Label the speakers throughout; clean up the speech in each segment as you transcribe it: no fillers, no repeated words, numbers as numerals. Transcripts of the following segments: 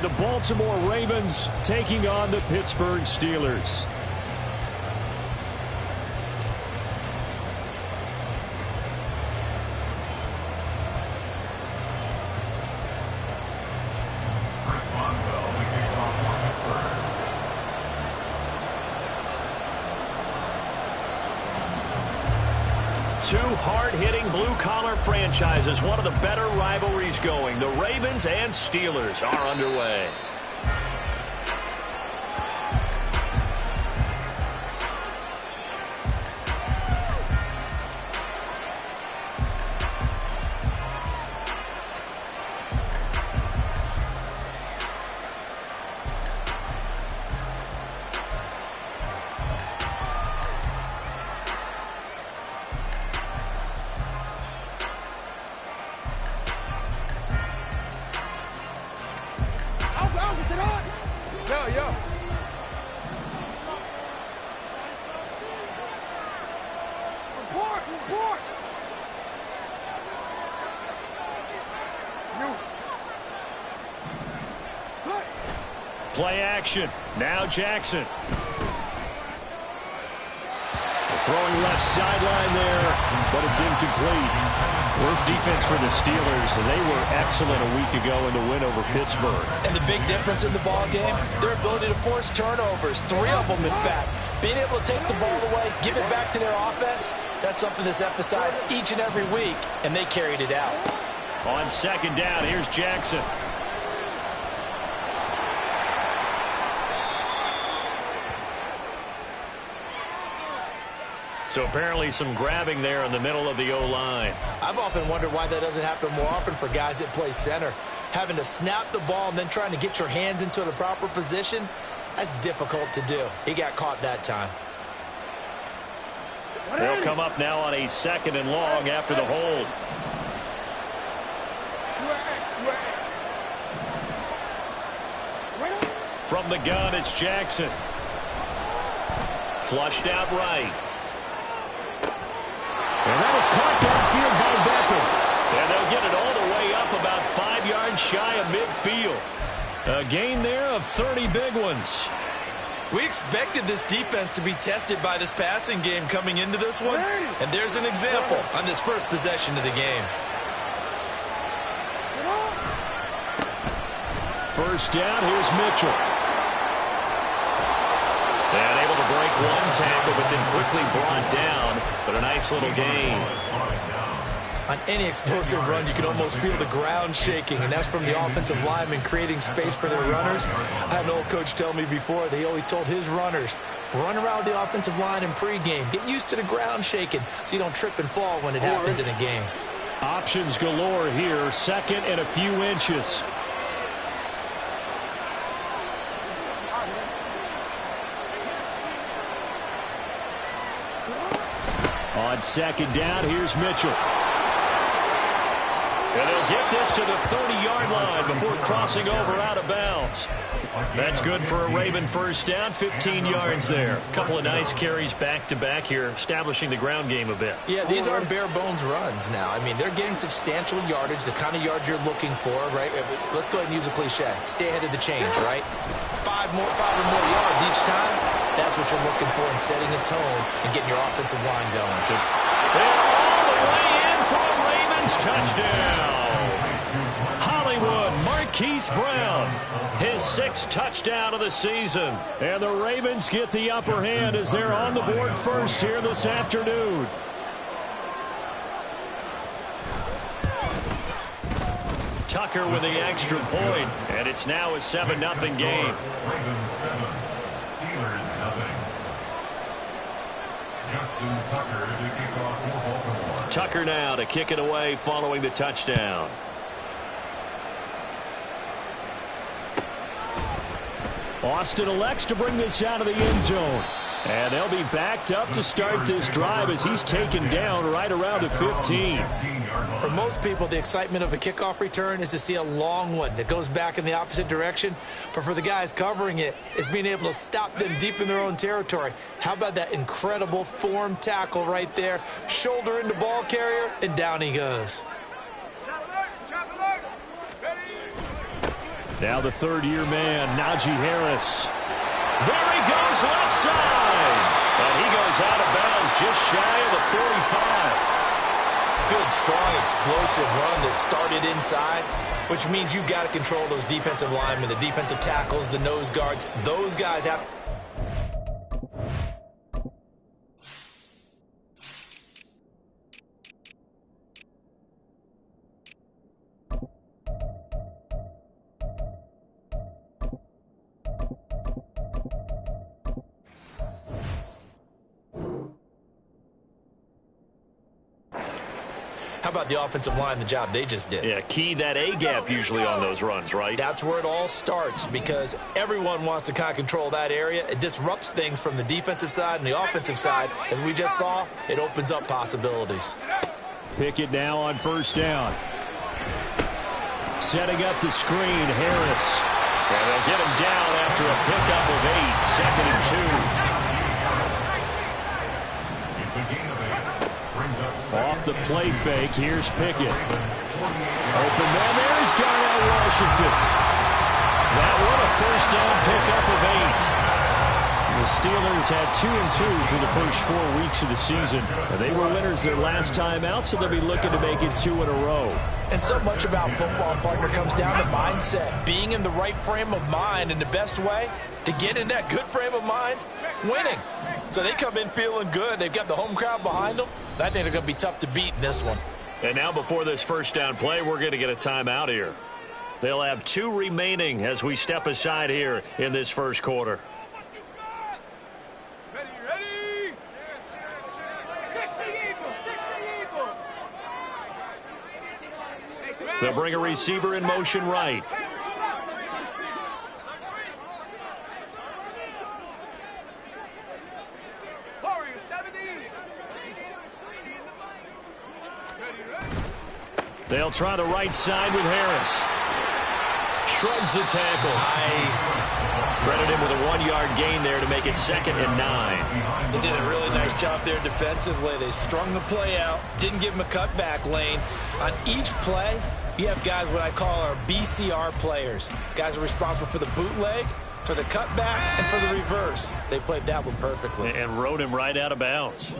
Speaker 1: The Baltimore Ravens taking on the Pittsburgh Steelers. Two hard-hitting blue-collar franchises, one of the better rivalries going. The Ravens and Steelers are underway. Play action. Now Jackson. Throwing left sideline there, but it's incomplete. This defense for the Steelers, they were excellent a week ago in the win over Pittsburgh.
Speaker 2: And the big difference in the ball game, their ability to force turnovers, 3 of them in fact. Being able to take the ball away, give it back to their offense, that's something that's emphasized each and every week, and they carried it out.
Speaker 1: On second down, here's Jackson. So apparently some grabbing there in the middle of the O-line.
Speaker 2: I've often wondered why that doesn't happen more often for guys that play center. Having to snap the ball and then trying to get your hands into the proper position, that's difficult to do. He got caught that time.
Speaker 1: They'll come up now on a 2nd and long after the hold. From the gun, it's Jackson. Flushed out right. And that is caught downfield by Beckham. And they'll get it all the way up about 5 yards shy of midfield. A gain there of 30 big ones.
Speaker 2: We expected this defense to be tested by this passing game coming into this one. And there's an example on this first possession of the game.
Speaker 1: First down, here's Mitchell. And able to break one tackle, but then quickly brought down. But a nice little gain.
Speaker 2: On any explosive run, you can almost feel the ground shaking, and that's from the offensive linemen creating space for their runners. I had an old coach tell me before, they always told his runners, run around the offensive line in pregame. Get used to the ground shaking so you don't trip and fall when it happens in a game.
Speaker 1: Options galore here, 2nd and a few inches. On 2nd down, here's Mitchell. And they'll get this to the 30-yard line before crossing over out of bounds. That's good for a Raven first down, 15 yards there. A couple of nice carries back-to-back here, establishing the ground game a bit.
Speaker 2: Yeah, these aren't bare-bones runs now. I mean, they're getting substantial yardage, the kind of yards you're looking for, right? Let's go ahead and use a cliche. Stay ahead of the change, right? 5 or more yards each time. That's what you're looking for in setting a tone and getting your offensive line going.
Speaker 1: And all the way in for a Ravens touchdown. Hollywood Marquise Brown, his 6th touchdown of the season. And the Ravens get the upper hand as they're on the board first here this afternoon. Tucker with the extra point, and it's now a 7-0 game.
Speaker 3: Ravens 7, Steelers 0. Justin Tucker to kick off for Baltimore.
Speaker 1: Tucker now to kick it away following the touchdown. Austin elects to bring this out of the end zone. And they'll be backed up to start this drive as he's taken down right around the 15.
Speaker 2: For most people, the excitement of a kickoff return is to see a long one that goes back in the opposite direction. But for the guys covering it, it's being able to stop them deep in their own territory. How about that incredible form tackle right there? Shoulder into ball carrier, and down he goes.
Speaker 1: Now the third-year man, Najee Harris. There he goes, left side. And he goes out of bounds just shy of the 45.
Speaker 2: Good, strong, explosive run that started inside, which means you've got to control those defensive linemen, the defensive tackles, the nose guards. Those guys have... How about the offensive line, the job they just did?
Speaker 1: Yeah, key that A-gap usually on those runs, right?
Speaker 2: That's where it all starts because everyone wants to kind of control that area. It disrupts things from the defensive side and the offensive side. As we just saw, it opens up possibilities.
Speaker 1: Pickett now on first down. Setting up the screen, Harris. And they'll get him down after a pickup of 8, 2nd and 2.
Speaker 3: It's a gain of 8. Brings up
Speaker 1: Off the play fake, here's Pickett. Open man, there's Darnell Washington. That one a first down pickup of 8. The Steelers had 2-2 through the first 4 weeks of the season. They were winners their last time out, so they'll be looking to make it 2 in a row.
Speaker 2: And so much about football, partner, comes down to mindset. Being in the right frame of mind, and the best way to get in that good frame of mind, winning. So they come in feeling good. They've got the home crowd behind them. I think they're going to be tough to beat in this one.
Speaker 1: And now before this first down play, we're going to get a timeout here. They'll have 2 remaining as we step aside here in this first quarter.
Speaker 4: Ready? 60 Eagles.
Speaker 1: They'll bring a receiver in motion right.
Speaker 4: Warriors 70.
Speaker 1: They'll try the right side with Harris. Shrugs the tackle.
Speaker 2: Nice.
Speaker 1: Credit him with a 1-yard gain there to make it 2nd and 9.
Speaker 2: They did a really nice job there defensively. They strung the play out, didn't give him a cutback lane. On each play, you have guys what I call our BCR players. Guys are responsible for the bootleg, for the cutback, and for the reverse. They played that one perfectly.
Speaker 1: And rode him right out of bounds.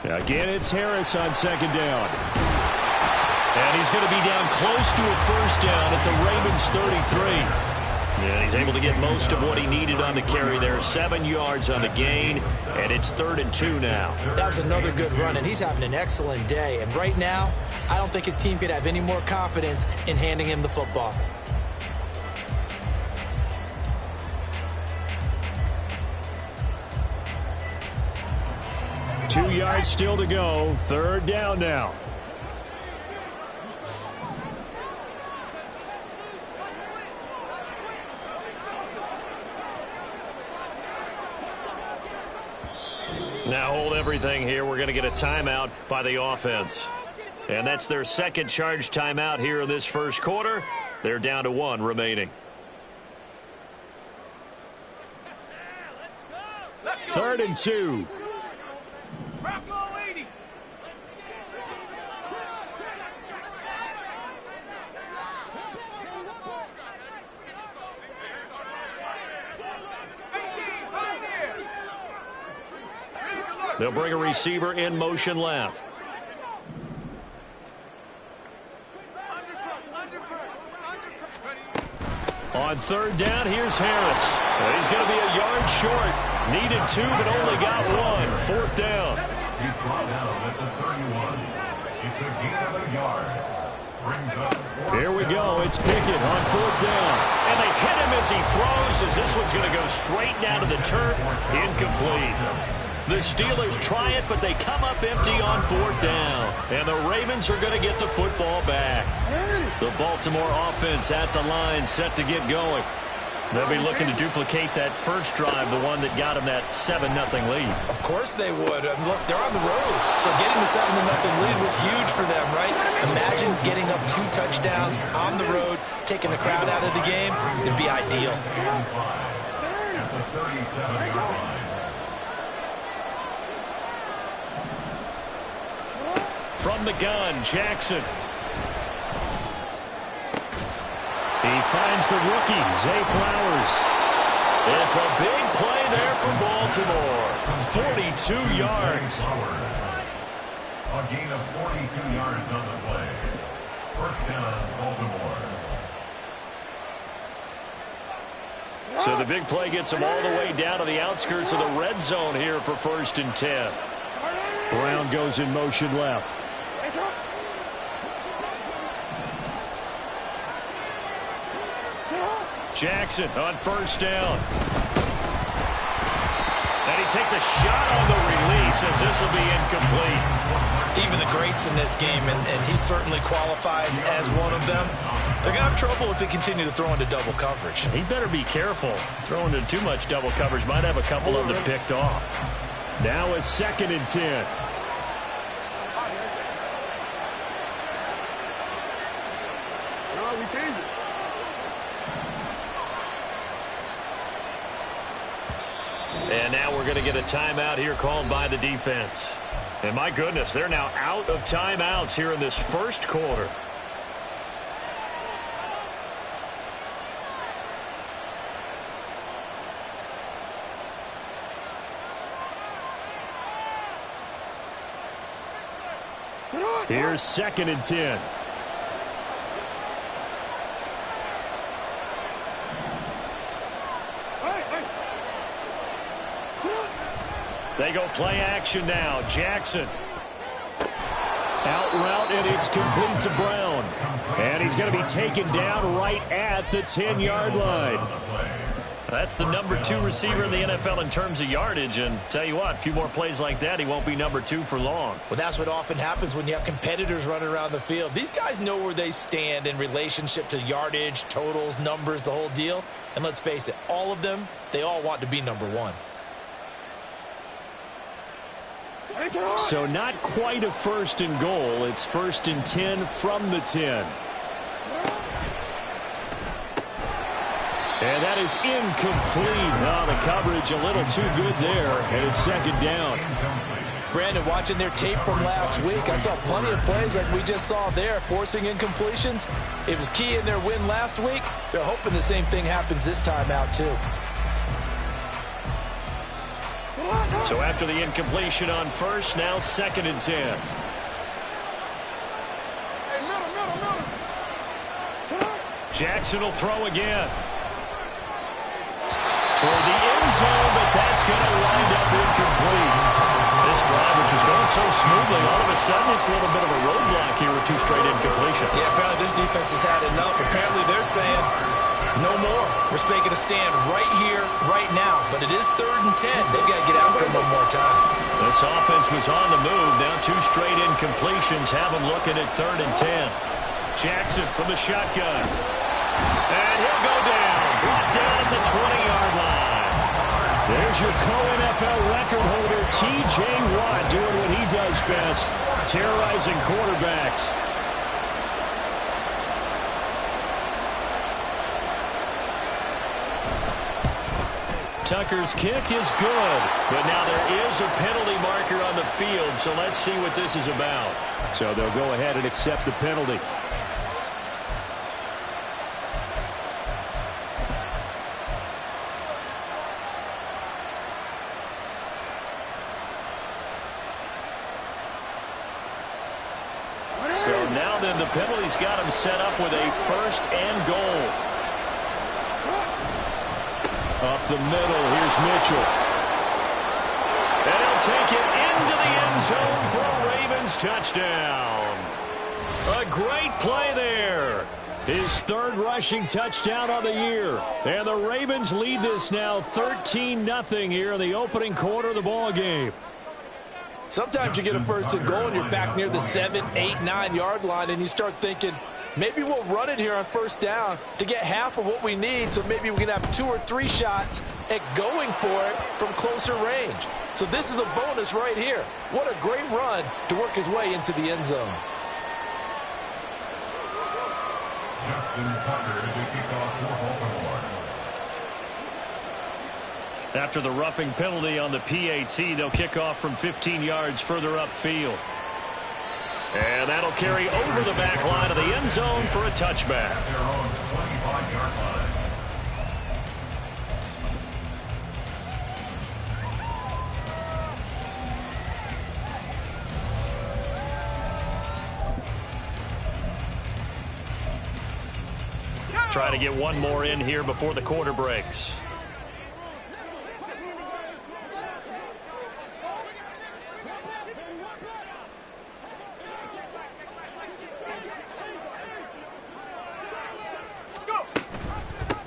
Speaker 1: Again, it's Harris on 2nd down. And he's going to be down close to a first down at the Ravens 33. And he's able to get most of what he needed on the carry there. 7 yards on the gain, and it's 3rd and 2 now.
Speaker 2: That was another good run, and he's having an excellent day. And right now, I don't think his team could have any more confidence in handing him the football.
Speaker 1: Two yards still to go. 3rd down now. Now hold everything here. We're going to get a timeout by the offense. And that's their 2nd charge timeout here in this first quarter. They're down to 1 remaining. 3rd and 2. They'll bring a receiver in motion left. On 3rd down, here's Harris. He's going to be a yard short. Needed 2, but only got 1. 4th down.
Speaker 3: He's brought down at the 31. It's a gain of a yard. Brings up.
Speaker 1: Here we go. It's Pickett on 4th down. And they hit him as he throws, as this one's going to go straight down to the turf. Incomplete. The Steelers try it, but they come up empty on 4th down. And the Ravens are going to get the football back. The Baltimore offense at the line, set to get going. They'll be looking to duplicate that first drive, the one that got them that 7-0 lead.
Speaker 2: Of course they would. I mean, look, they're on the road. So getting the 7-0 lead was huge for them, right? Imagine getting up 2 touchdowns on the road, taking the crowd out of the game. It'd be ideal.
Speaker 3: At the 37-yard line.
Speaker 1: From the gun, Jackson. He finds the rookie, Zay Flowers. It's a big play there for Baltimore. 42 yards.
Speaker 3: A gain of 42 yards on the play. First down, Baltimore.
Speaker 1: So the big play gets him all the way down to the outskirts of the red zone here for 1st and 10. Brown goes in motion left. Jackson on 1st down. And he takes a shot on the release as this will be incomplete.
Speaker 2: Even the greats in this game, and he certainly qualifies as one of them, they're going to have trouble if they continue to throw into double coverage.
Speaker 1: He better be careful. Throwing into too much double coverage might have a couple of them picked off. Now a 2nd and 10.
Speaker 4: No, we changed it.
Speaker 1: And now we're going to get a timeout here called by the defense. And my goodness, they're now out of timeouts here in this 1st quarter. Here's 2nd and 10. They go play action now. Jackson. Out route, and it's complete to Brown. And he's going to be taken down right at the 10-yard line. That's the number 2 receiver in the NFL in terms of yardage. And tell you what, a few more plays like that, he won't be number 2 for long.
Speaker 2: Well, that's what often happens when you have competitors running around the field. These guys know where they stand in relationship to yardage, totals, numbers, the whole deal. And let's face it, all of them, they all want to be number 1.
Speaker 1: So not quite a 1st and goal. It's 1st and 10 from the 10. And that is incomplete. Oh, the coverage a little too good there. And it's 2nd down.
Speaker 2: Brandon, watching their tape from last week, I saw plenty of plays like we just saw there, forcing incompletions. It was key in their win last week. They're hoping the same thing happens this time out, too.
Speaker 1: So after the incompletion on 1st, now 2nd and 10. Jackson will throw again. Toward the end zone, but that's going to wind up incomplete. This drive, which was going so smoothly, all of a sudden it's a little bit of a roadblock here with 2 straight incompletions.
Speaker 2: Yeah, apparently this defense has had enough. Apparently they're saying, no more. We're making a stand right here, right now. But it is 3rd and 10. They've got to get after him one more time.
Speaker 1: This offense was on the move. Now 2 straight incompletions have them looking at 3rd and 10. Jackson from the shotgun. And he'll go down. Brought down at the 20-yard line. There's your co-NFL record holder, T.J. Watt, doing what he does best, terrorizing quarterbacks. Tucker's kick is good, but now there is a penalty marker on the field, so let's see what this is about. So they'll go ahead and accept the penalty. So now then the penalty's got him set up with a 1st and goal. Up the middle, here's Mitchell. And he'll take it into the end zone for a Ravens touchdown. A great play there. His 3rd rushing touchdown on the year. And the Ravens lead this now 13-0 here in the opening quarter of the ball game.
Speaker 2: Sometimes you get a 1st and goal and you're back near the 7, 8, 9-yard line and you start thinking, maybe we'll run it here on 1st down to get half of what we need, so maybe we can have 2 or 3 shots at going for it from closer range. So this is a bonus right here. What a great run to work his way into the end zone.
Speaker 3: Justin Tucker to kick off for Baltimore.
Speaker 1: After the roughing penalty on the PAT, they'll kick off from 15 yards further upfield. And that'll carry over the back line of the end zone for a touchback.
Speaker 3: At their own 25-yard line.
Speaker 1: Try to get one more in here before the quarter breaks.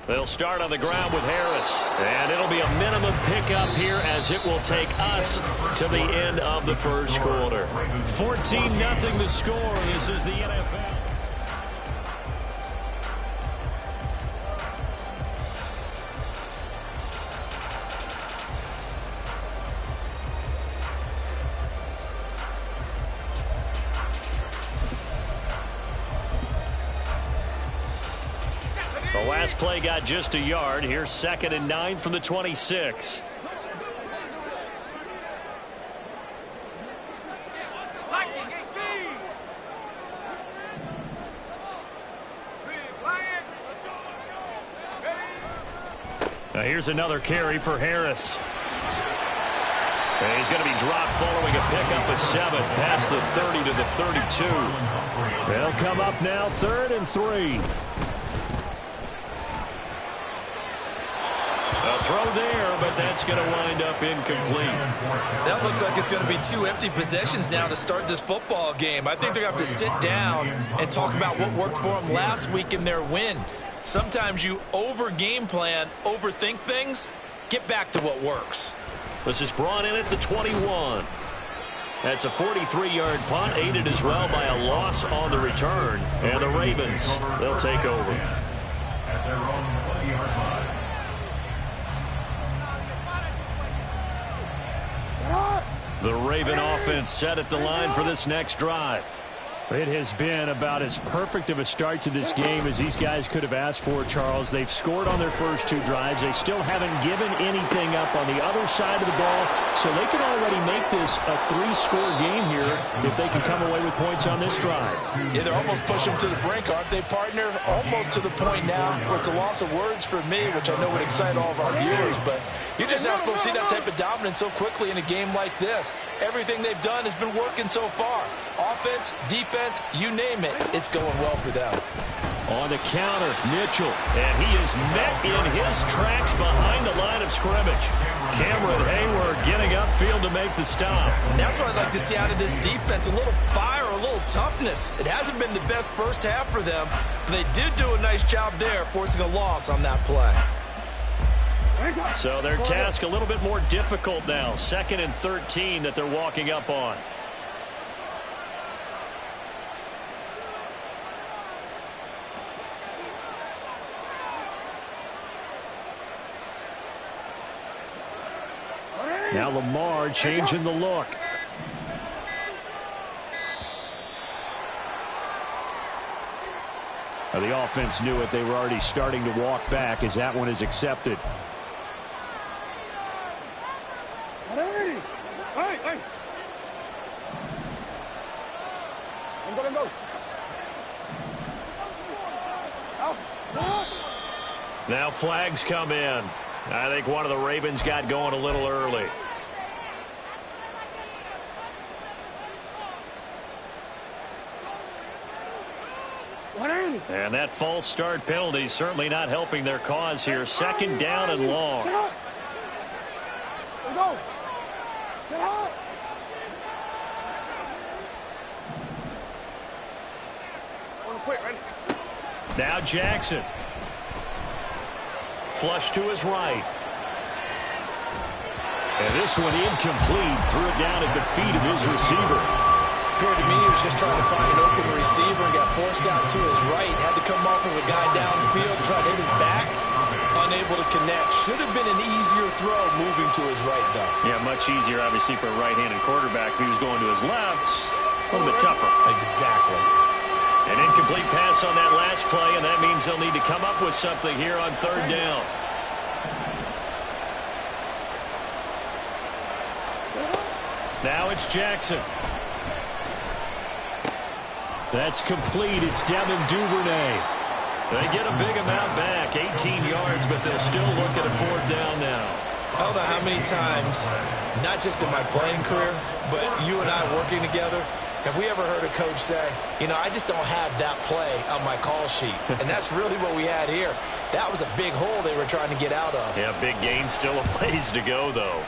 Speaker 1: They'll start on the ground with Harris. And it'll be a minimum pickup here as it will take us to the end of the first quarter. 14-0 the score. This is the NFL. The last play got just a yard. Here's 2nd and 9 from the 26. Now here's another carry for Harris. And he's going to be dropped following a pickup of 7 past the 30 to the 32. They'll come up now 3rd and 3. A throw there, but that's going to wind up incomplete.
Speaker 2: That looks like it's going to be 2 empty possessions now to start this football game. I think they're going to have to sit down and talk about what worked for them last week in their win. Sometimes you over-game plan, overthink things, get back to what works.
Speaker 1: This is brought in at the 21. That's a 43-yard punt, aided as well by a loss on the return. And the Ravens, they'll take over.
Speaker 3: At their own 20-yard line.
Speaker 1: The Raven offense set at the line for this next drive.
Speaker 5: It has been about as perfect of a start to this game as these guys could have asked for, Charles. They've scored on their first 2 drives. They still haven't given anything up on the other side of the ball, so they can already make this a 3-score game here if they can come away with points on this drive.
Speaker 2: Yeah, they're almost pushing them to the brink, aren't they, partner? Almost to the point now where it's a loss of words for me, which I know would excite all of our viewers, but you're just not supposed to see that type of dominance so quickly in a game like this. Everything they've done has been working so far. Offense, defense, you name it, it's going well for them.
Speaker 1: On the counter, Mitchell, and he is met in his tracks behind the line of scrimmage. Cameron Hayward getting upfield to make the stop.
Speaker 2: And that's what I'd like to see out of this defense, a little fire, a little toughness. It hasn't been the best first half for them, but they did do a nice job there, forcing a loss on that play.
Speaker 1: So their task a little bit more difficult now. 2nd and 13 that they're walking up on.
Speaker 5: Now Lamar changing the look. Now the offense knew it. They were already starting to walk back as that one is accepted.
Speaker 1: Now flags come in. I think one of the Ravens got going a little early. And that false start penalty certainly not helping their cause here. 2nd down and long. Now Jackson. Flush to his right.
Speaker 5: And this one incomplete. Threw it down at the feet of his receiver.
Speaker 2: Appeared to me he was just trying to find an open receiver and got forced out to his right. Had to come off of a guy downfield, tried to hit his back. Unable to connect. Should have been an easier throw moving to his right, though.
Speaker 1: Yeah, much easier, obviously, for a right-handed quarterback. If he was going to his left, a little bit tougher.
Speaker 2: Exactly.
Speaker 1: An incomplete pass on that last play, and that means they'll need to come up with something here on 3rd down. Now it's Jackson.
Speaker 5: That's complete. It's Devin Duvernay.
Speaker 1: They get a big amount back, 18 yards, but they'll still look at a fourth down now.
Speaker 2: I don't know how many times, not just in my playing career, but you and I working together, have we ever heard a coach say, you know, I just don't have that play on my call sheet. And that's really what we had here. That was a big hole they were trying to get out of.
Speaker 1: Yeah, big gain, still a ways to go, though.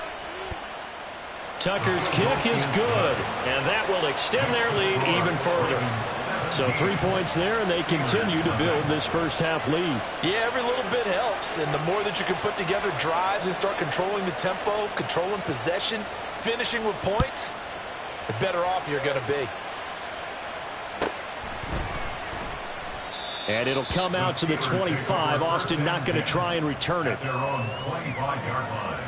Speaker 1: Tucker's kick is good, and that will extend their lead even further.
Speaker 5: So 3 points there, and they continue to build this first half lead.
Speaker 2: Yeah, every little bit helps, and the more that you can put together drives and start controlling the tempo, controlling possession, finishing with points, the better off you're going to be.
Speaker 5: And it'll come out to the 25. Austin not going to try and return it.
Speaker 3: They're on 25-yard line.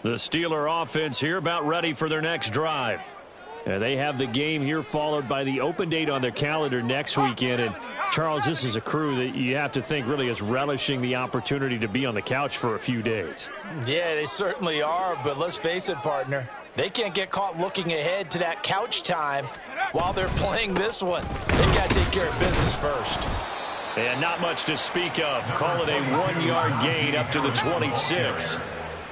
Speaker 1: The Steeler offense here about ready for their next drive.
Speaker 5: They have the game here followed by the open date on their calendar next weekend. And, Charles, this is a crew that you have to think really is relishing the opportunity to be on the couch for a few days.
Speaker 2: Yeah, they certainly are, but let's face it, partner. They can't get caught looking ahead to that couch time while they're playing this one. They've got to take care of business first.
Speaker 1: And not much to speak of. Call it a 1-yard gain up to the 26.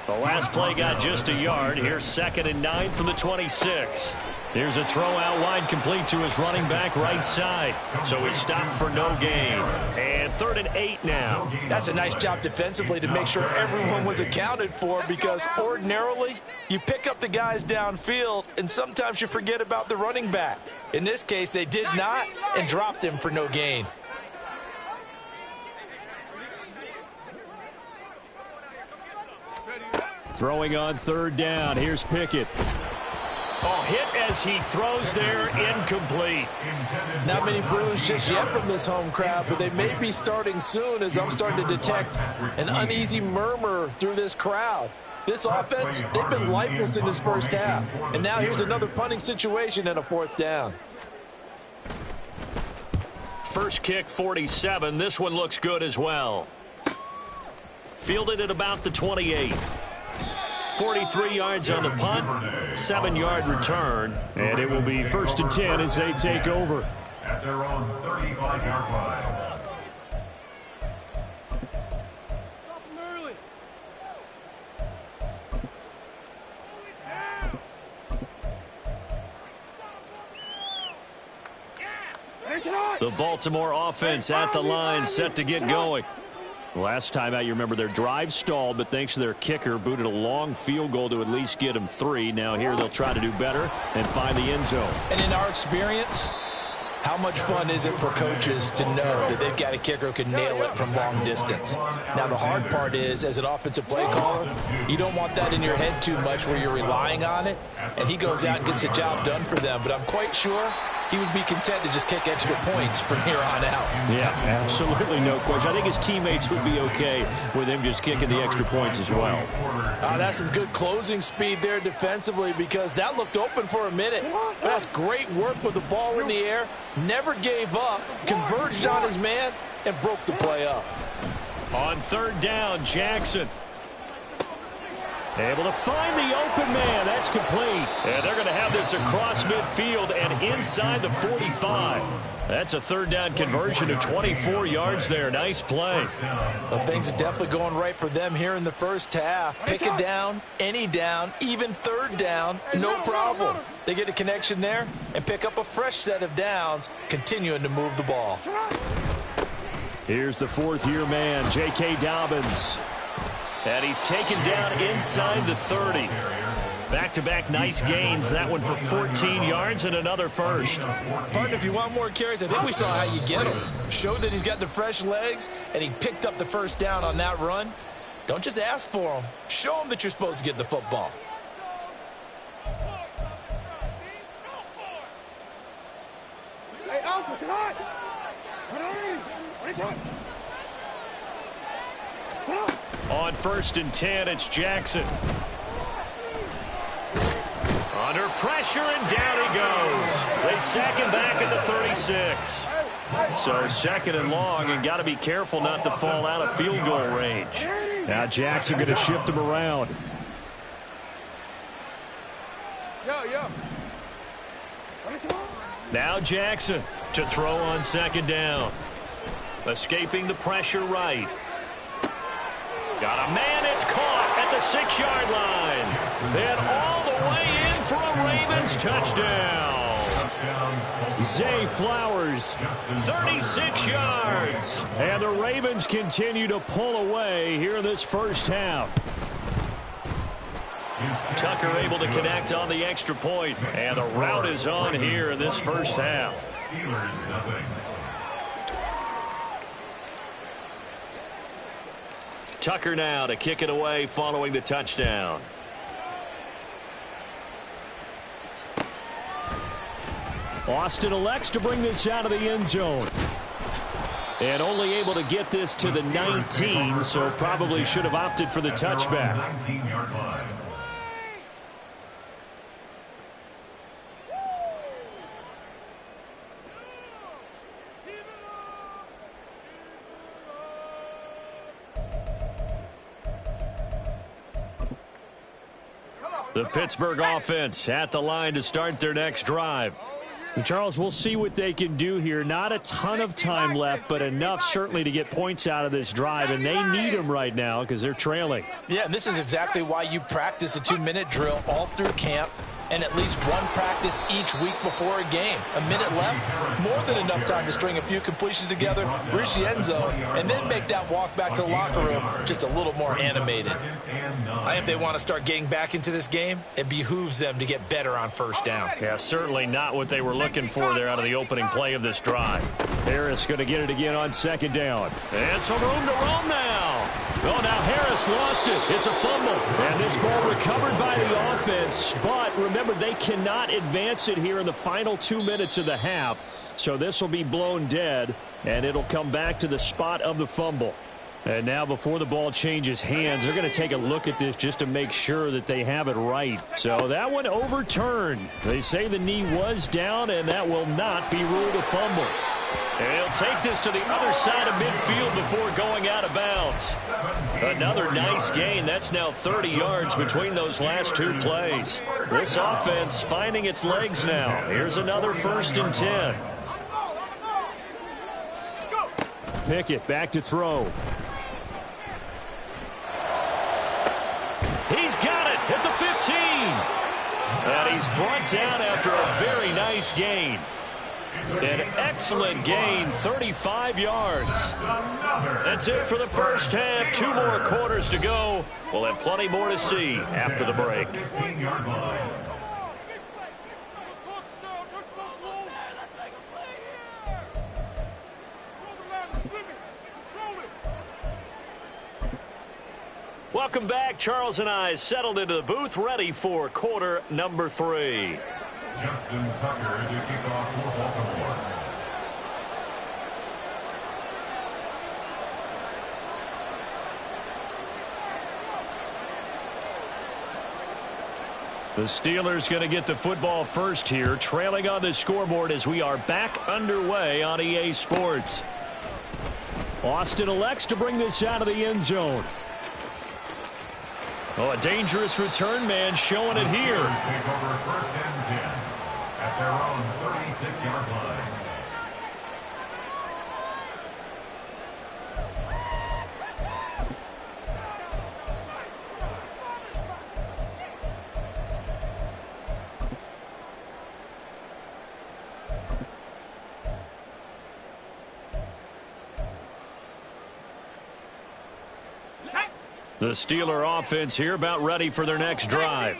Speaker 1: The last play got just a yard. Here's 2nd and 9 from the 26. Here's a throw out wide, complete to his running back right side. So he stopped for no gain. And 3rd and 8 now.
Speaker 2: That's a nice job defensively to make sure everyone was accounted for, because ordinarily you pick up the guys downfield and sometimes you forget about the running back. In this case, they did not and dropped him for no gain.
Speaker 5: Throwing on 3rd down. Here's Pickett.
Speaker 1: Oh, hit as he throws there, incomplete.
Speaker 2: Not many boos just yet from this home crowd, but they may be starting soon, as I'm starting to detect an uneasy murmur through this crowd. This offense, they've been lifeless in this first half. And now here's another punting situation and a 4th down.
Speaker 1: First kick, 47. This one looks good as well. Fielded at about the 28. 43 yards on the punt, 7-yard return, and it will be 1st and 10 as they take over.
Speaker 3: At their own 35-yard line.
Speaker 1: The Baltimore offense at the line, set to get going.
Speaker 5: Last time out, you remember their drive stalled, but thanks to their kicker, booted a long field goal to at least get them 3. Now here they'll try to do better and find the end zone.
Speaker 2: And in our experience, how much fun is it for coaches to know that they've got a kicker who can nail it from long distance? Now, the hard part is, as an offensive play caller, you don't want that in your head too much where you're relying on it, and he goes out and gets the job done for them. But I'm quite sure he would be content to just kick extra points from here on out.
Speaker 5: Yeah, absolutely no question. I think his teammates would be okay with him just kicking the extra points as well.
Speaker 2: That's some good closing speed there defensively, because that looked open for a minute. That's great work with the ball in the air. Never gave up, converged on his man, and broke the play up.
Speaker 1: On 3rd down, Jackson. Able to find the open man. That's complete. And they're going to have this across midfield and inside the 45. That's a 3rd down conversion of 24 yards there. Nice play.
Speaker 2: Well, things are definitely going right for them here in the first half. Pick it down, any down, even 3rd down, no problem. They get a connection there and pick up a fresh set of downs, continuing to move the ball.
Speaker 5: Here's the 4th-year man, J.K. Dobbins.
Speaker 1: And he's taken down inside the 30. Back-to-back nice gains. That one for 14 yards and another first.
Speaker 2: Partner, if you want more carries, I think we saw how you get him. Showed that he's got the fresh legs, and he picked up the first down on that run. Don't just ask for him. Show him that you're supposed to get the football.
Speaker 4: Hey, Alpha, sit hot.
Speaker 1: On 1st and 10, it's Jackson. Under pressure, and down he goes. They a second back at the 36. So second and long, and got to be careful not to fall out of field goal range.
Speaker 5: Now Jackson going to shift him around.
Speaker 1: Now Jackson to throw on second down. Escaping the pressure right. Got a man, it's caught at the 6-yard line. And all the way in for a Ravens touchdown.
Speaker 5: Zay Flowers,
Speaker 1: 36 yards.
Speaker 5: and the Ravens continue to pull away here in this first half.
Speaker 1: Tucker able to connect on the extra point, and the route is on here in this first half.
Speaker 3: Steelers nothing.
Speaker 1: Tucker now to kick it away following the touchdown.
Speaker 5: Austin elects to bring this out of the end zone. And only able to get this to the 19, so probably should have opted for the touchback.
Speaker 3: 19-yard line.
Speaker 1: The Pittsburgh offense at the line to start their next drive.
Speaker 5: And Charles, we'll see what they can do here. Not a ton of time left, but enough certainly to get points out of this drive, and they need them right now because they're trailing.
Speaker 2: Yeah, and this is exactly why you practice a 2-minute drill all through camp and at least one practice each week before a game. A minute left, more than enough time to string a few completions together, reach the end zone, and then make that walk back to the locker room just a little more animated. If they want to start getting back into this game, it behooves them to get better on first down.
Speaker 1: Yeah, certainly not what they were looking for there out of the opening play of this drive.
Speaker 5: Harris going to get it again on second down.
Speaker 1: And some room to roam now. Oh, now Harris lost it. It's a fumble.
Speaker 5: And this ball recovered by the offense, but remember, they cannot advance it here in the final 2 minutes of the half. So this will be blown dead, and it'll come back to the spot of the fumble. And now before the ball changes hands, they're going to take a look at this just to make sure that they have it right. So that one overturned. They say the knee was down, and that will not be ruled a fumble.
Speaker 1: And he'll take this to the other side of midfield before going out of bounds. Another nice gain. That's now 30 yards between those last two plays. This offense finding its legs now. Here's another 1st and 10.
Speaker 5: Pickett back to throw.
Speaker 1: He's got it at the 15. And he's brought down after a very nice gain. An excellent gain, 35 yards. That's it for the first half. 2 more quarters to go. We'll have plenty more to see after the break.
Speaker 3: 15-yard line.
Speaker 1: Welcome back. Charles and I settled into the booth, ready for quarter number 3.
Speaker 3: Justin Tucker to kick off for Baltimore.
Speaker 1: The Steelers going to get the football first here, trailing on the scoreboard as we are back underway on EA Sports.
Speaker 5: Austin elects to bring this out of the end zone.
Speaker 1: Oh, a dangerous return man showing it here.
Speaker 3: Take over 1st and 10 at their own 36-yard line.
Speaker 1: The Steeler offense here about ready for their next drive.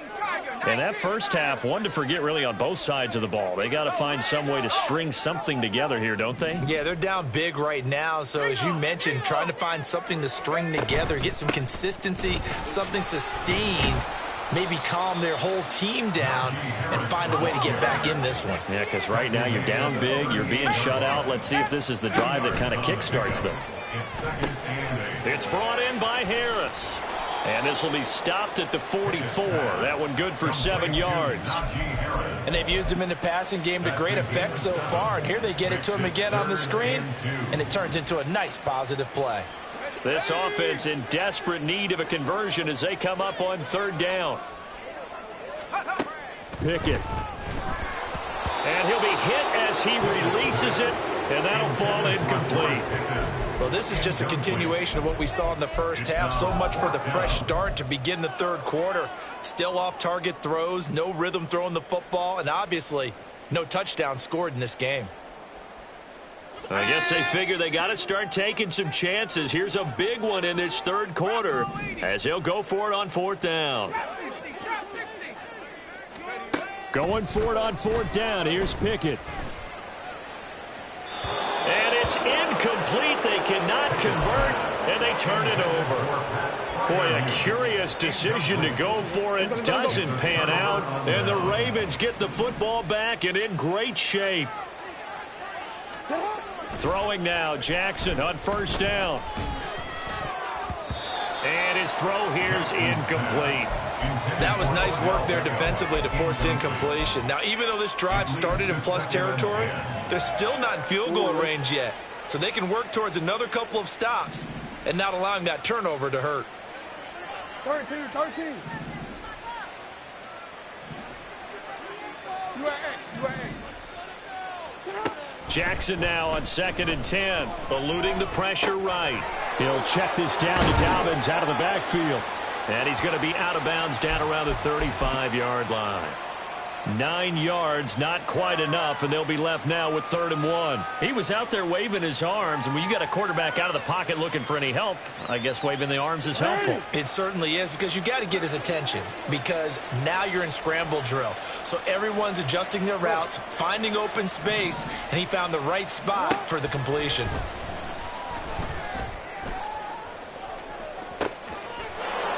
Speaker 1: And that first half, one to forget really on both sides of the ball. They got to find some way to string something together here, don't they?
Speaker 2: Yeah, they're down big right now. So as you mentioned, trying to find something to string together, get some consistency, something sustained, maybe calm their whole team down and find a way to get back in this one.
Speaker 1: Yeah, because right now you're down big, you're being shut out. Let's see if this is the drive that kind of kickstarts them.
Speaker 3: It's 2nd and 8.
Speaker 1: It's brought in by Harris. And this will be stopped at the 44. That one good for 7 yards.
Speaker 2: And they've used him in the passing game to great effect so far. And here they get it to him again on the screen, and it turns into a nice positive play.
Speaker 1: This offense in desperate need of a conversion as they come up on third down.
Speaker 5: Pickett.
Speaker 1: And he'll be hit as he releases it, and that'll fall incomplete.
Speaker 2: Well, this is just a continuation of what we saw in the first half. So much for the fresh start to begin the third quarter. Still off-target throws, no rhythm throwing the football, and obviously no touchdown scored in this game.
Speaker 1: I guess they figure they got to start taking some chances. Here's a big one in this third quarter as he'll go for it on fourth down.
Speaker 5: Going for it on fourth down. Here's Pickett.
Speaker 1: And it's incomplete. They cannot convert, and they turn it over. Boy, a curious decision to go for it. Doesn't pan out, and the Ravens get the football back and in great shape. Throwing now, Jackson on first down. And his throw here's incomplete.
Speaker 2: That was nice work there defensively to force incompletion. Now, even though this drive started in plus territory, they're still not in field goal range yet. So they can work towards another couple of stops and not allowing that turnover to hurt.
Speaker 4: 13.
Speaker 1: Jackson now on 2nd and 10, eluding the pressure right.
Speaker 5: He'll check this down to Dobbins out of the backfield.
Speaker 1: And he's going to be out of bounds down around the 35-yard line. 9 yards, not quite enough, and they'll be left now with 3rd and 1. He was out there waving his arms, and when you got a quarterback out of the pocket looking for any help, I guess waving the arms is helpful.
Speaker 2: It certainly is, because you got to get his attention, because now you're in scramble drill. So everyone's adjusting their routes, finding open space, and he found the right spot for the completion.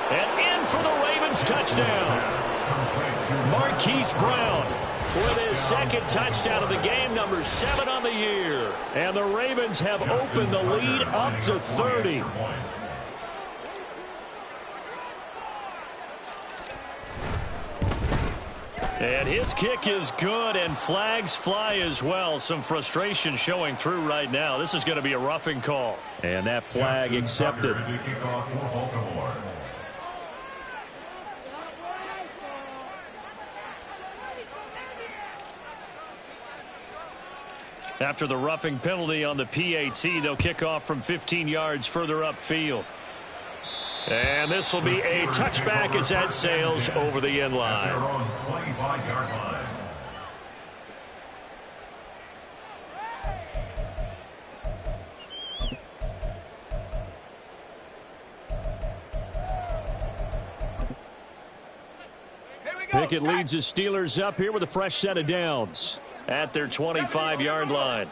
Speaker 1: And in for the Ravens touchdown. Marquise Brown with his 2nd touchdown of the game, number 7 on the year.
Speaker 5: And the Ravens have opened the lead up to 30.
Speaker 1: And his kick is good, and flags fly as well. Some frustration showing through right now. This is going to be a roughing call.
Speaker 5: And that flag accepted.
Speaker 1: After the roughing penalty on the PAT, they'll kick off from 15 yards further upfield. And this will be a touchback as that sails over the end line.
Speaker 5: Pickett leads his Steelers up here with a fresh set of downs.
Speaker 1: At their 25-yard line.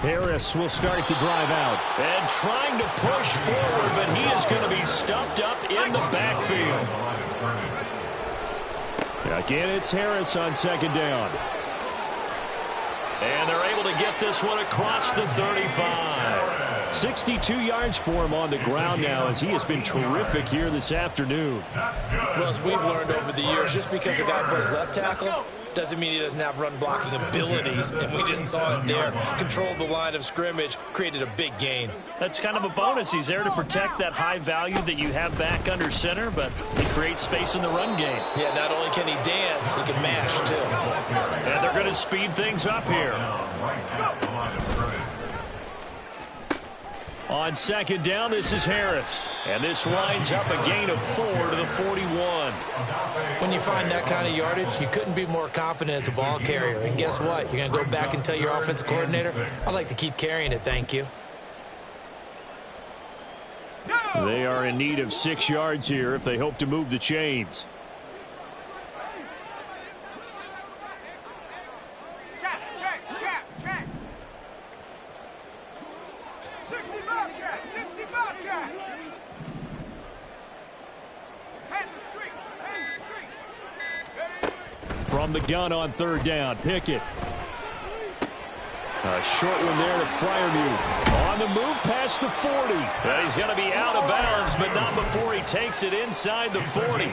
Speaker 5: Harris will start to drive out.
Speaker 1: And trying to push forward, but he is going to be stuffed up in the backfield.
Speaker 5: Again, it's Harris on 2nd down.
Speaker 1: And they're able to get this one across the 35.
Speaker 5: 62 yards for him on the ground now, as he has been terrific here this afternoon.
Speaker 2: Well, as we've learned over the years, just because a guy plays left tackle doesn't mean he doesn't have run blocking abilities, and we just saw it there. Controlled the line of scrimmage, created a big gain.
Speaker 1: That's kind of a bonus. He's there to protect that high value that you have back under center, but he creates space in the run game.
Speaker 2: Yeah, not only can he dance, he can mash, too.
Speaker 1: And they're going to speed things up here. On 2nd down, this is Harris. And this winds up a gain of 4 to the 41.
Speaker 2: When you find that kind of yardage, you couldn't be more confident as a ball carrier. And guess what? You're going to go back and tell your offensive coordinator, I'd like to keep carrying it, thank you.
Speaker 5: They are in need of 6 yards here if they hope to move the chains.
Speaker 4: Check. 60 Bobcat.
Speaker 5: From the gun on 3rd down, Pickett. A short one there to Freiermuth. On the move past the 40. And he's going to be out of bounds, but not before he takes it inside the 40.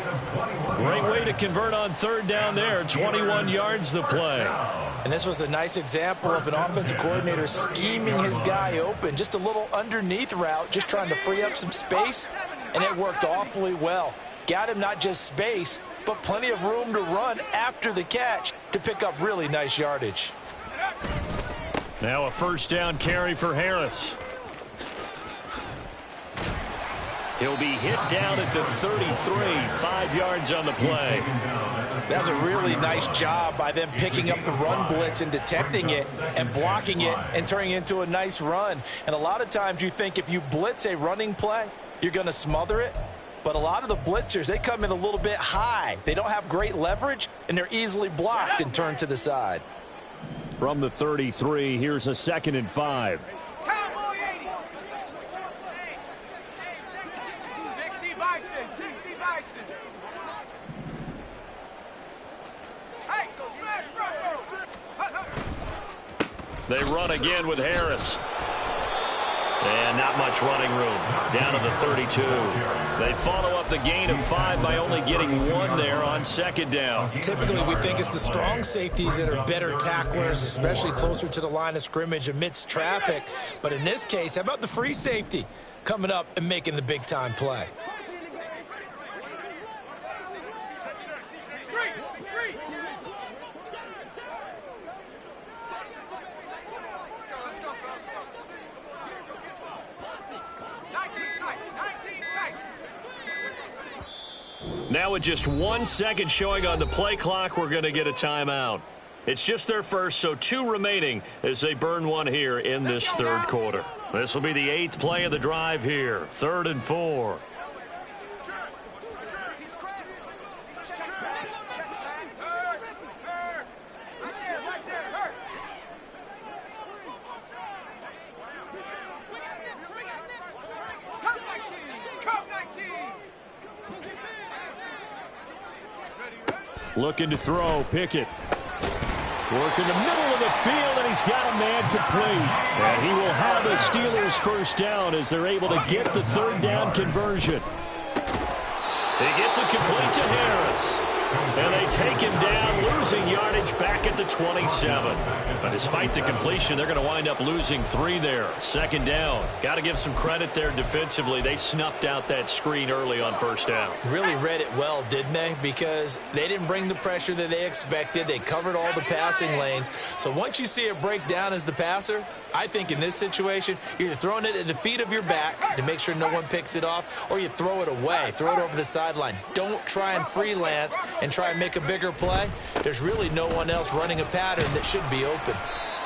Speaker 5: Great way to convert on third down there. 21 yards the play.
Speaker 2: And this was a nice example of an offensive coordinator scheming his guy open. Just a little underneath route, just trying to free up some space, and it worked awfully well. Got him not just space, but plenty of room to run after the catch to pick up really nice yardage.
Speaker 5: Now a first down carry for Harris. He'll be hit down at the 33, 5 yards on the play.
Speaker 2: That's a really nice job by them picking up the run blitz and detecting it and blocking it and turning it into a nice run. And a lot of times you think if you blitz a running play, you're going to smother it. But a lot of the blitzers, they come in a little bit high. They don't have great leverage, and they're easily blocked and turned to the side.
Speaker 5: From the 33, here's a 2nd and 5.
Speaker 4: Cowboy 80. 60 Bison. 60 Bison. Hey, smash Bronco.
Speaker 5: They run again with Harris. And not much running room. Down to the 32. They follow up the gain of 5 by only getting 1 there on 2nd down.
Speaker 2: Typically, we think it's the strong safeties that are better tacklers, especially closer to the line of scrimmage amidst traffic. But in this case, how about the free safety coming up and making the big-time play?
Speaker 5: Now with just 1 second showing on the play clock, we're going to get a timeout. It's just their first, so 2 remaining as they burn 1 here in this 3rd quarter. This will be the 8th play of the drive here. 3rd and 4. Looking to throw, Pickett. Work in the middle of the field, and he's got a man complete. And he will have the Steelers first down as they're able to get the 3rd down conversion. He gets it complete to Harris. And they take him down, losing yardage back at the 27. But despite the completion, they're going to wind up losing 3 there. 2nd down. Got to give some credit there defensively. They snuffed out that screen early on 1st down.
Speaker 2: Really read it well, didn't they? Because they didn't bring the pressure that they expected. They covered all the passing lanes. So once you see it break down as the passer, I think in this situation, you're either throwing it at the feet of your back to make sure no one picks it off, or you throw it away, throw it over the sideline. Don't try and freelance and try and make a bigger play. There's really no one else running a pattern that should be open.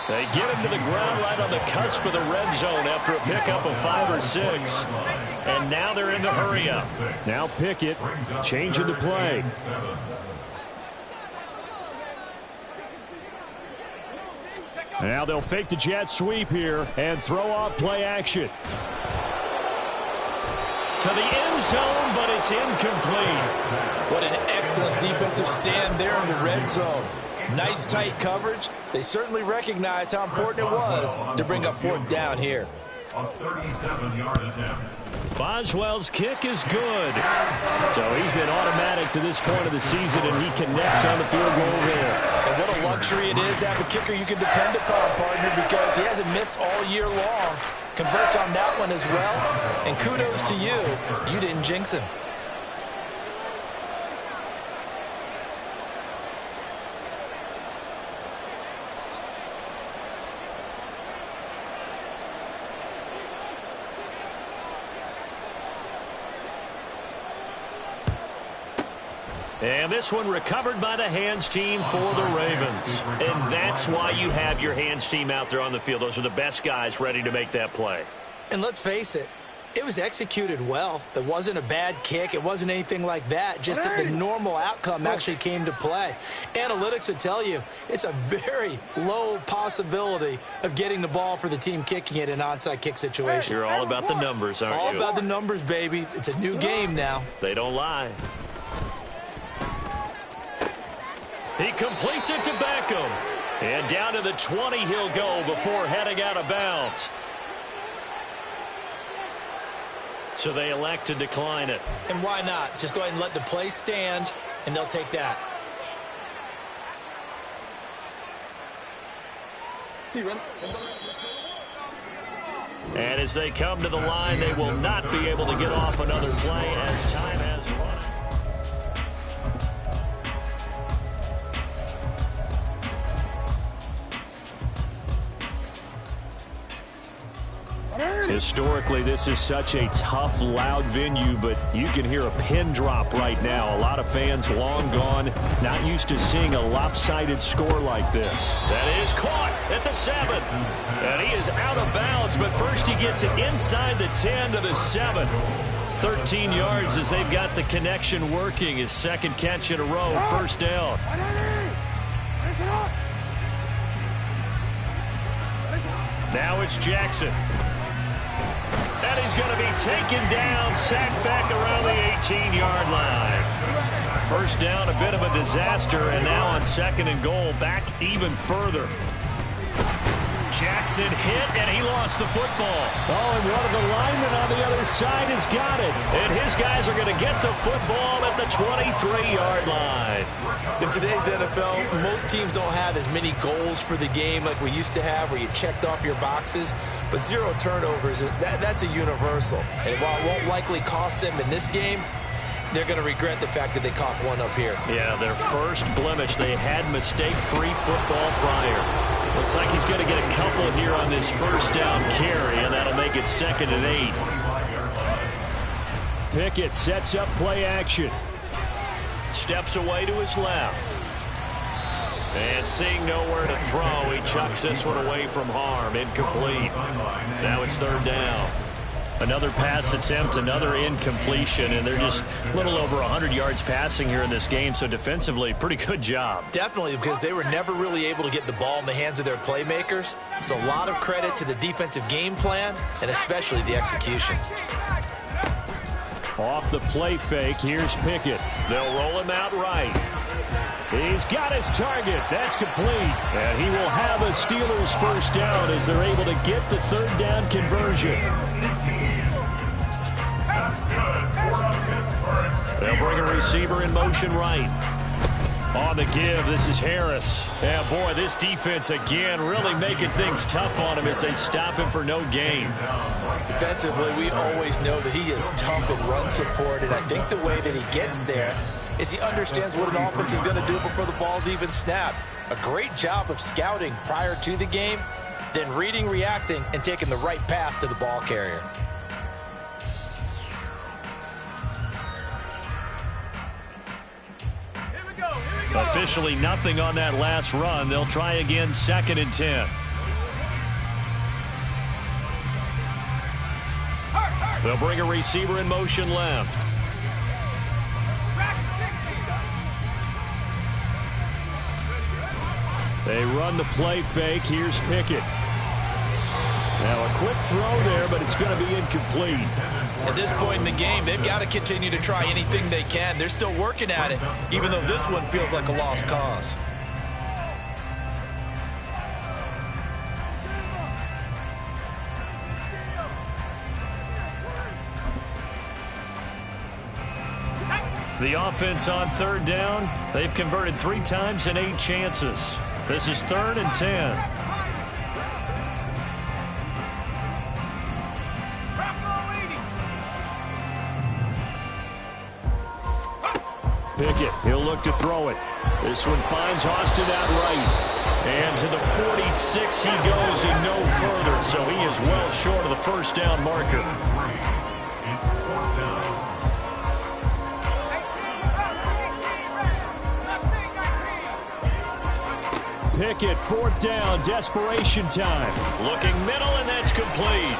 Speaker 5: They get him to the ground right on the cusp of the red zone after a pickup of 5 or 6. And now they're in the hurry-up. Now Pickett changing the play. Now they'll fake the jet sweep here and throw off play action. To the end zone, but it's incomplete.
Speaker 2: What an excellent defensive stand there in the red zone. Nice tight coverage. They certainly recognized how important it was to bring up 4th down here.
Speaker 3: A 37-yard attempt.
Speaker 5: Boswell's kick is good. So he's been automatic to this point of the season, and he connects on the field goal there.
Speaker 2: And what a luxury it is to have a kicker you can depend upon, partner, because he hasn't missed all year long. Converts on that one as well. And kudos to you. You didn't jinx him.
Speaker 5: And this one recovered by the hands team for the Ravens. And that's why you have your hands team out there on the field. Those are the best guys ready to make that play.
Speaker 2: And let's face it, it was executed well. It wasn't a bad kick. It wasn't anything like that. Just that the normal outcome actually came to play. Analytics will tell you it's a very low possibility of getting the ball for the team kicking it in an onside kick situation.
Speaker 5: You're all about the numbers, aren't you?
Speaker 2: All about the numbers, baby. It's a new game now.
Speaker 5: They don't lie. He completes it to Beckham.
Speaker 1: And down to the 20 he'll go before heading out of bounds. So they elect to decline it.
Speaker 2: And why not? Just go ahead and let the play stand, and they'll take that.
Speaker 1: And as they come to the line, they will not be able to get off another play as time has run. Historically, this is such a tough, loud venue, but you can hear a pin drop right now. A lot of fans long gone, not used to seeing a lopsided score like this. That is caught at the 7. And he is out of bounds, but first he gets it inside the 10 to the 7. 13 yards as they've got the connection working. His second catch in a row, first down. Now it's Jackson. And he's going to be taken down, sacked back around the 18-yard line. First down, a bit of a disaster, and now on 2nd and goal, back even further. Jackson hit, and he lost the football. Oh, and one of the linemen on the other side has got it. And his guys are going to get the football at the 23-yard line.
Speaker 2: In today's NFL, most teams don't have as many goals for the game like we used to have, where you checked off your boxes. But 0 turnovers, that's a universal. And while it won't likely cost them in this game, they're going to regret the fact that they coughed one up here.
Speaker 1: Yeah, their first blemish. They had mistake-free football prior. Looks like he's going to get a couple here on this first down carry, and that'll make it 2nd and 8. Pickett sets up play action. Steps away to his left. And seeing nowhere to throw, he chucks this one away from harm. Incomplete. Now it's 3rd down. Another pass attempt, another incompletion, and they're just a little over 100 yards passing here in this game, so defensively, pretty good job.
Speaker 2: Definitely, because they were never really able to get the ball in the hands of their playmakers. So a lot of credit to the defensive game plan, and especially the execution.
Speaker 5: Off the play fake, here's Pickett.
Speaker 1: They'll roll him out right.
Speaker 5: He's got his target. That's complete. And he will have a Steelers first down as they're able to get the 3rd down conversion. They'll bring a receiver in motion right. On the give, this is Harris. Yeah, boy, this defense again really making things tough on him as they stop him for no gain.
Speaker 2: Defensively, we always know that he is tough in run support, and I think the way that he gets there is he understands what an offense is going to do before the ball's even snapped. A great job of scouting prior to the game, then reading, reacting, and taking the right path to the ball carrier.
Speaker 1: Officially nothing on that last run. They'll try again, 2nd and 10. They'll bring a receiver in motion left.
Speaker 5: They run the play fake. Here's Pickett. Now a quick throw there, but it's going to be incomplete.
Speaker 2: At this point in the game, they've got to continue to try anything they can. They're still working at it, even though this one feels like a lost cause.
Speaker 1: The offense on 3rd down, they've converted 3 times in 8 chances. This is 3rd and 10.
Speaker 5: Pickett, he'll look to throw it. This one finds Austin out right.
Speaker 1: And to the 46 he goes and no further, so he is well short of the first down marker.
Speaker 5: Pickett, 4th down, desperation time.
Speaker 1: Looking middle, and that's complete.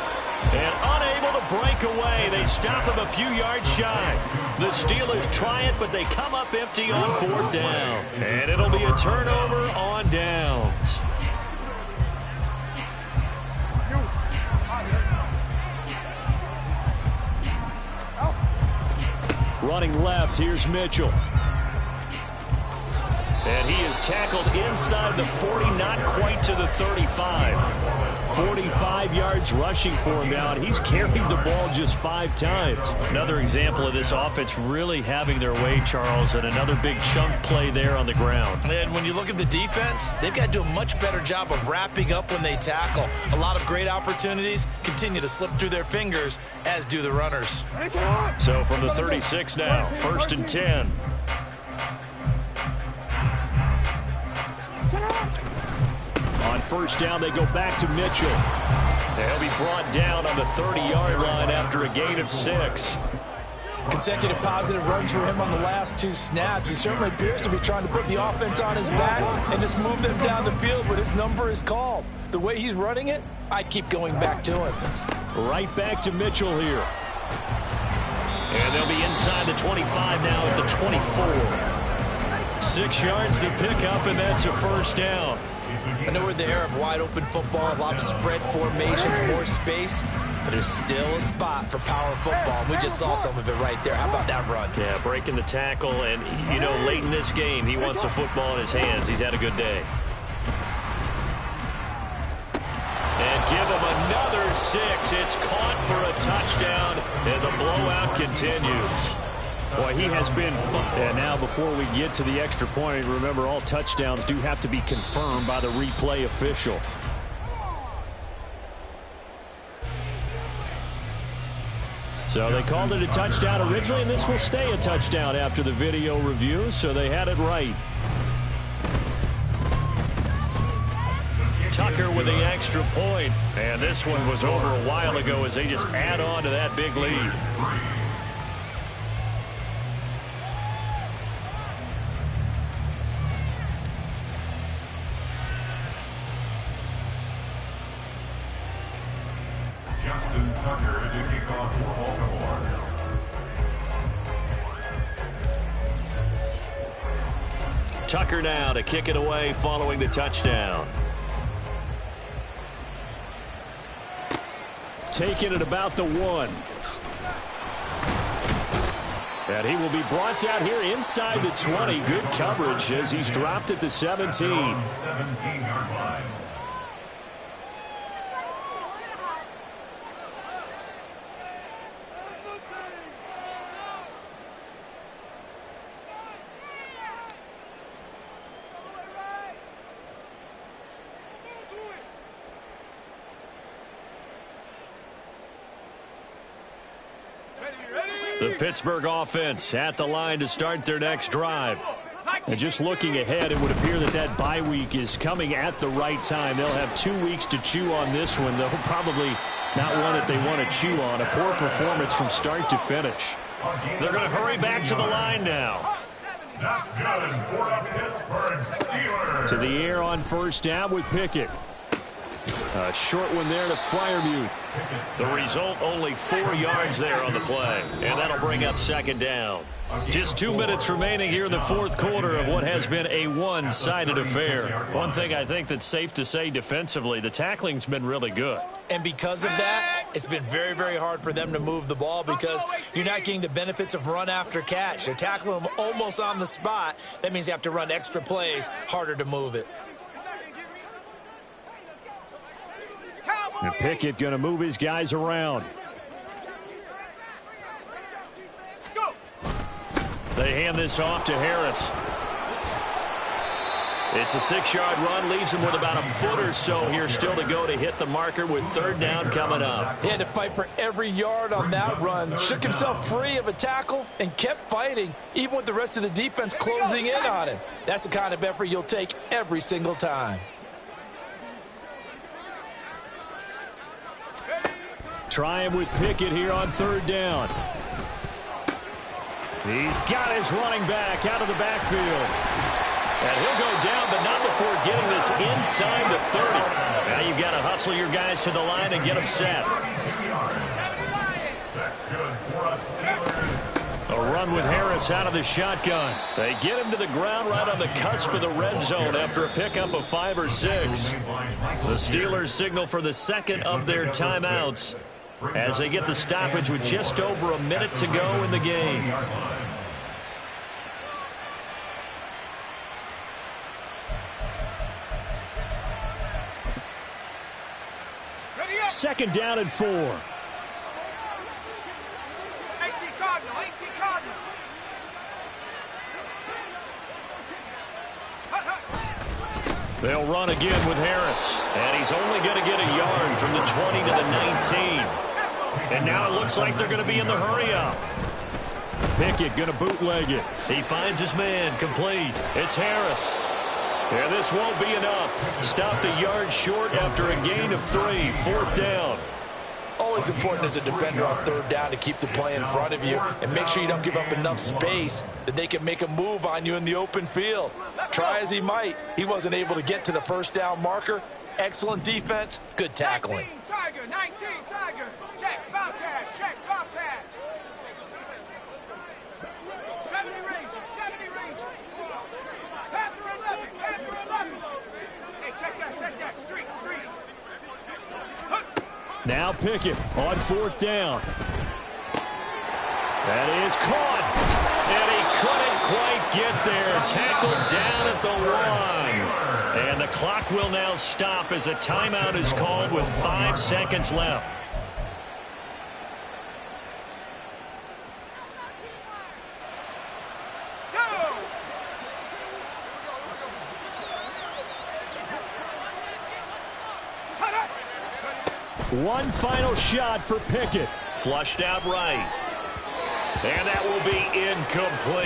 Speaker 1: And unable to break away, they stop him a few yards shy. The Steelers try it, but they come up empty on 4th down. And it'll be a turnover on downs.
Speaker 5: Running left, here's Mitchell.
Speaker 1: And he is tackled inside the 40, not quite to the 35. 45 yards rushing for him now, and he's carried the ball just 5 times. Another example of this offense really having their way, Charles, and another big chunk play there on the ground.
Speaker 2: And when you look at the defense, they've got to do a much better job of wrapping up when they tackle. A lot of great opportunities continue to slip through their fingers, as do the runners.
Speaker 1: So from the 36 now, 1st and 10. On 1st down, they go back to Mitchell. They'll be brought down on the 30-yard line after a gain of 6.
Speaker 2: Consecutive positive runs for him on the last 2 snaps. He certainly appears to be trying to put the offense on his back and just move them down the field when his number is called. The way he's running it, I keep going back to him.
Speaker 1: Right back to Mitchell here. And they'll be inside the 25 now at the 24. 6 yards to pick up, and that's a 1st down.
Speaker 2: I know we're in the era of wide-open football, a lot of spread formations, more space, but there's still a spot for power football, and we just saw some of it right there. How about that run?
Speaker 1: Yeah, breaking the tackle, and, you know, late in this game, he wants the football in his hands. He's had a good day. And give him another 6. It's caught for a touchdown, and the blowout continues. Boy, he has been fun. And now before we get to the extra point, remember all touchdowns do have to be confirmed by the replay official. So they called it a touchdown originally, and this will stay a touchdown after the video review, so they had it right. Tucker with the extra point, and this one was over a while ago as they just add on to that big lead.
Speaker 3: Justin Tucker to kick off for Baltimore.
Speaker 1: Tucker now to kick it away following the touchdown. Taking it about the 1. And he will be brought down here inside the 20. Good coverage as he's dropped at the 17.
Speaker 3: 17-yard line.
Speaker 1: The Pittsburgh offense at the line to start their next drive. And just looking ahead, it would appear that that bye week is coming at the right time. They'll have 2 weeks to chew on this one, though probably not one that they want to chew on. A poor performance from start to finish. They're going to hurry back to the line now.
Speaker 3: That's good for the Pittsburgh Steelers.
Speaker 1: To the air on 1st down with Pickett. A short one there to Freiermuth. The result, only 4 yards there on the play. And that'll bring up 2nd down. Just 2 minutes remaining here in the 4th quarter of what has been a one-sided affair. One thing I think that's safe to say defensively, the tackling's been really good.
Speaker 2: And because of that, it's been very, very hard for them to move the ball because you're not getting the benefits of run after catch. They're tackling them almost on the spot. That means you have to run extra plays, harder to move it.
Speaker 1: And Pickett going to move his guys around. They hand this off to Harris. It's a 6-yard run, leaves him with about a foot or so here still to go to hit the marker with 3rd down coming up.
Speaker 2: He had to fight for every yard on that run, shook himself free of a tackle, and kept fighting, even with the rest of the defense closing in on him. That's the kind of effort you'll take every single time.
Speaker 1: Try him with Pickett here on 3rd down. He's got his running back out of the backfield. And he'll go down, but not before getting this inside the 30. Now you've got to hustle your guys to the line and get them set.
Speaker 3: That's good for us Steelers.
Speaker 1: A run with Harris out of the shotgun. They get him to the ground right on the cusp of the red zone after a pickup of 5 or 6. The Steelers signal for the 2nd of their timeouts as they get the stoppage with just over a minute to go in the game.
Speaker 5: Second down and 4.
Speaker 4: 18 Cardinal, 18 Cardinal.
Speaker 1: They'll run again with Harris. And he's only going to get a yard from the 20 to the 19. And now it looks like they're going to be in the hurry-up.
Speaker 5: Pickett going to bootleg it.
Speaker 1: He finds his man, complete. It's Harris. And this won't be enough. Stopped a yard short after a gain of 3. 4th down.
Speaker 2: Always important as a defender on 3rd down to keep the play in front of you and make sure you don't give up enough space that they can make a move on you in the open field. Try as he might, he wasn't able to get to the 1st down marker. Excellent defense, good tackling.
Speaker 4: 19 Tiger, 19 Tiger. Check, Bobcat, check, Bobcat. 70 Ranger, 70 Ranger. Panther 11, Panther 11. Hey, check that, street.
Speaker 5: Now Pickett on 4th down.
Speaker 1: That is caught. And he couldn't quite get there. Tackled down at the 1. And the clock will now stop as a timeout is called with 5 seconds left.
Speaker 5: One final shot for Pickett.
Speaker 1: Flushed out right. And that will be incomplete.